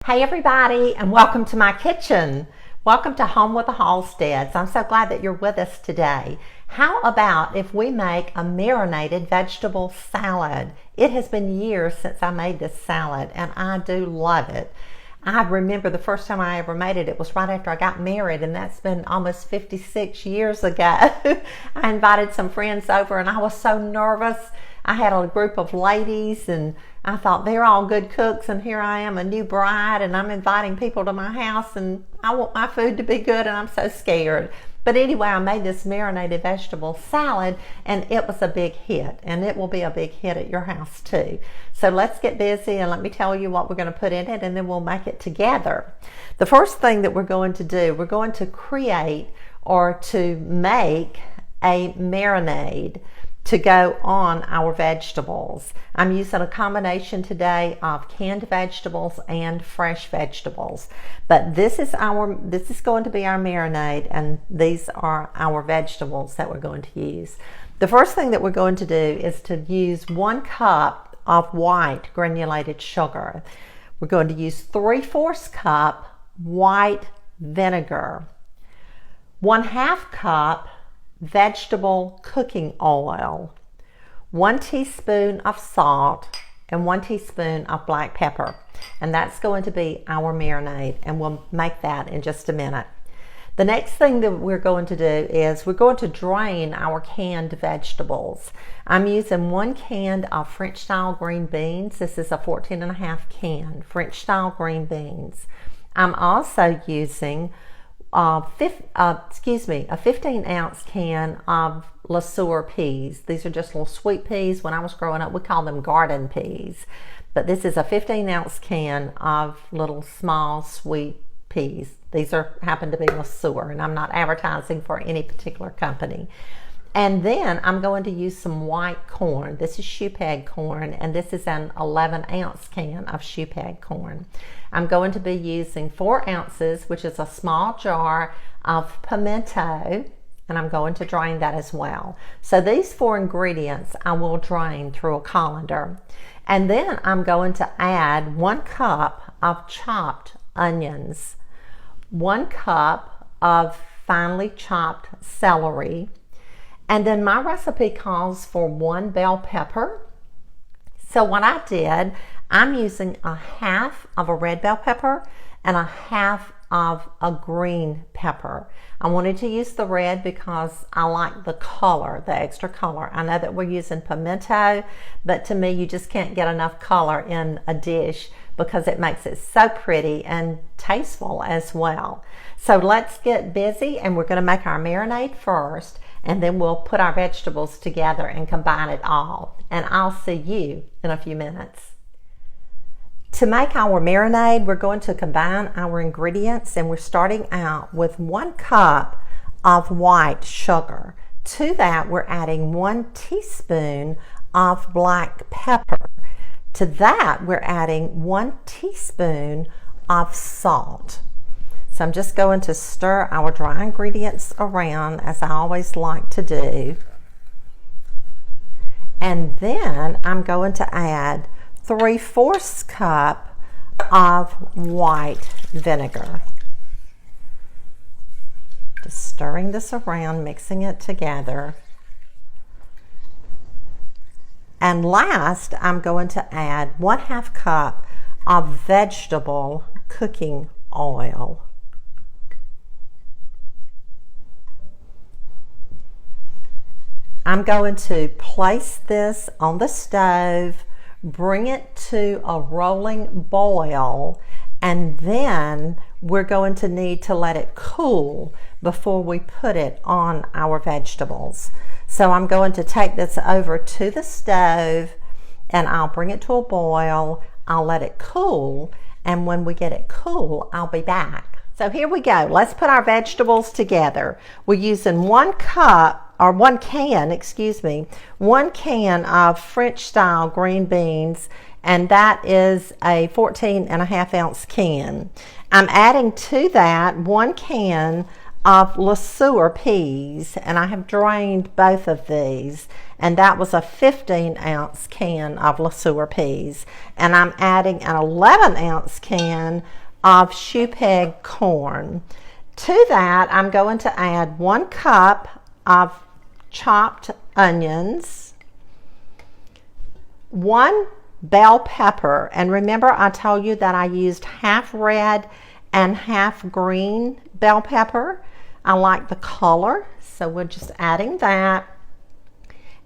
Hey everybody, and welcome to my kitchen. Welcome to Home with the Halsteads. I'm so glad that you're with us today. How about if we make a marinated vegetable salad? It has been years since I made this salad and I do love it. I remember the first time I ever made it, it was right after I got married, and that's been almost 56 years ago. I invited some friends over and I was so nervous. I had a group of ladies and I thought they're all good cooks, and here I am, a new bride, and I'm inviting people to my house and I want my food to be good and I'm so scared. But anyway, I made this marinated vegetable salad and it was a big hit, and it will be a big hit at your house too. So let's get busy and let me tell you what we're going to put in it, and then we'll make it together. The first thing that we're going to do, we're going to create or to make a marinade to go on our vegetables. I'm using a combination today of canned vegetables and fresh vegetables. But this is going to be our marinade, and these are our vegetables that we're going to use. The first thing that we're going to do is to use 1 cup of white granulated sugar. We're going to use 3/4 cup white vinegar, 1/2 cup vegetable cooking oil, 1 teaspoon of salt, and 1 teaspoon of black pepper. And that's going to be our marinade, and we'll make that in just a minute. The next thing that we're going to do is we're going to drain our canned vegetables. I'm using 1 can of French style green beans. This is a 14.5 can French style green beans. I'm also using a 15-ounce can of LeSueur peas. These are just little sweet peas. When I was growing up, we called them garden peas. But this is a 15-ounce can of little small sweet peas. These happen to be LeSueur, and I'm not advertising for any particular company. And then I'm going to use some white corn. This is shoe peg corn, and this is an 11-ounce can of shoe peg corn. I'm going to be using 4 ounces, which is a small jar of pimento, and I'm going to drain that as well. So these 4 ingredients I will drain through a colander. And then I'm going to add 1 cup of chopped onions, 1 cup of finely chopped celery, and then my recipe calls for 1 bell pepper. So what I did, I'm using 1/2 of a red bell pepper and 1/2 of a green pepper. I wanted to use the red because I like the color, the extra color. I know that we're using pimento, but to me you just can't get enough color in a dish because it makes it so pretty and tasteful as well. So let's get busy, and we're going to make our marinade first, and then we'll put our vegetables together and combine it all. And I'll see you in a few minutes. To make our marinade, we're going to combine our ingredients, and we're starting out with 1 cup of white sugar. To that, we're adding 1 teaspoon of black pepper. To that, we're adding 1 teaspoon of salt. So I'm just going to stir our dry ingredients around, as I always like to do. And then I'm going to add 3/4 cup of white vinegar. Just stirring this around, mixing it together. And last, I'm going to add 1/2 cup of vegetable cooking oil. I'm going to place this on the stove, bring it to a rolling boil, and then we're going to need to let it cool before we put it on our vegetables. So I'm going to take this over to the stove, and I'll bring it to a boil. I'll let it cool, and when we get it cool, I'll be back. So here we go. Let's put our vegetables together. We're using 1 can of French style green beans, and that is a 14.5 ounce can. I'm adding to that 1 can of LeSueur peas, and I have drained both of these, and that was a 15-ounce can of LeSueur peas. And I'm adding an 11-ounce can of shoe peg corn. To that, I'm going to add 1 cup of chopped onions, 1 bell pepper, and remember I told you that I used half red and half green bell pepper. I like the color, so we're just adding that.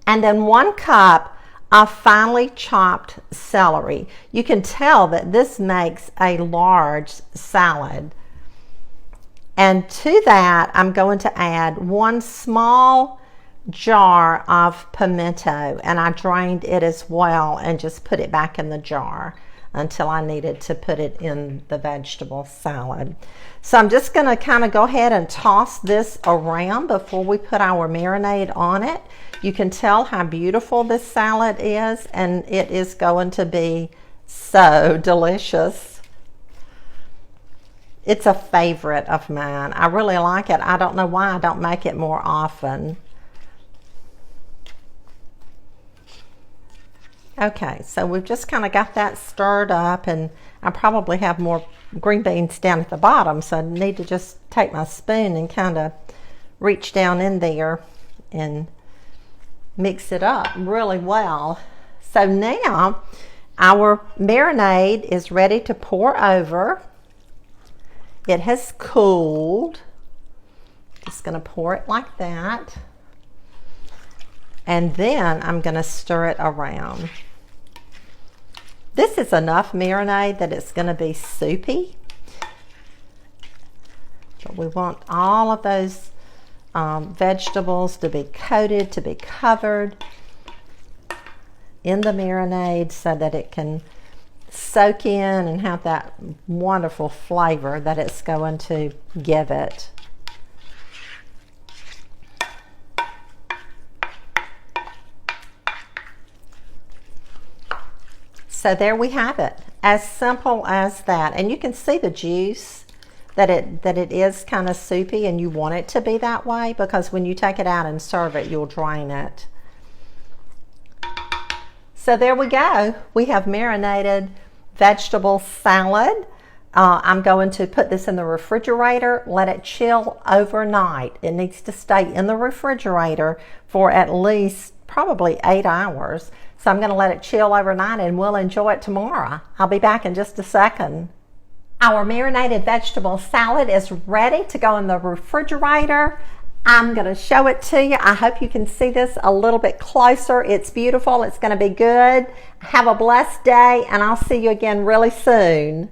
And then 1 cup of finely chopped celery. You can tell that this makes a large salad. And to that, I'm going to add 1 small jar of pimento, and I drained it as well and just put it back in the jar until I needed to put it in the vegetable salad. So I'm just going to kind of go ahead and toss this around before we put our marinade on it. You can tell how beautiful this salad is, and it is going to be so delicious. It's a favorite of mine. I really like it. I don't know why I don't make it more often. Okay, so we've just kind of got that stirred up, and I probably have more green beans down at the bottom, so I need to just take my spoon and kind of reach down in there and mix it up really well. So now our marinade is ready to pour over. It has cooled. Just going to pour it like that. And then I'm going to stir it around. This is enough marinade that it's going to be soupy. But we want all of those vegetables to be coated, to be covered in the marinade so that it can soak in and have that wonderful flavor that it's going to give it. So there we have it, as simple as that. And you can see the juice, that it is kind of soupy, and you want it to be that way because when you take it out and serve it, you'll drain it. So there we go. We have marinated vegetable salad. I'm going to put this in the refrigerator, let it chill overnight. It needs to stay in the refrigerator for at least probably 8 hours. So I'm going to let it chill overnight and we'll enjoy it tomorrow. I'll be back in just a second. Our marinated vegetable salad is ready to go in the refrigerator. I'm going to show it to you. I hope you can see this a little bit closer. It's beautiful. It's going to be good. Have a blessed day, and I'll see you again really soon.